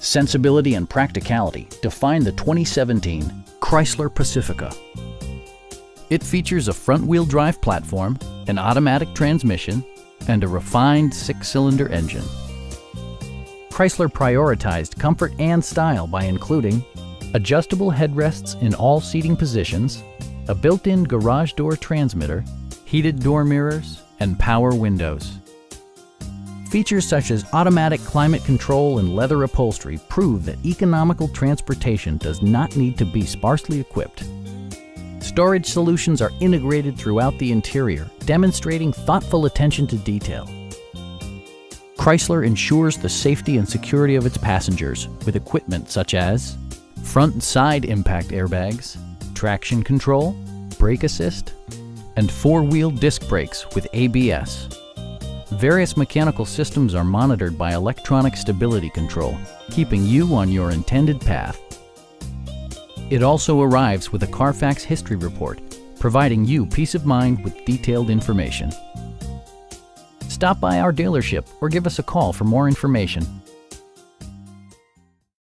Sensibility and practicality define the 2017 Chrysler Pacifica. It features a front-wheel drive platform, an automatic transmission, and a refined 6-cylinder engine. Chrysler prioritized comfort and style by including adjustable headrests in all seating positions, a built-in garage door transmitter, heated door mirrors, and power windows. Features such as automatic climate control and leather upholstery prove that economical transportation does not need to be sparsely equipped. Storage solutions are integrated throughout the interior, demonstrating thoughtful attention to detail. Chrysler ensures the safety and security of its passengers with equipment such as front and side impact airbags, traction control, brake assist, and 4-wheel disc brakes with ABS. Various mechanical systems are monitored by electronic stability control, keeping you on your intended path. It also arrives with a Carfax history report, providing you peace of mind with detailed information. Stop by our dealership or give us a call for more information.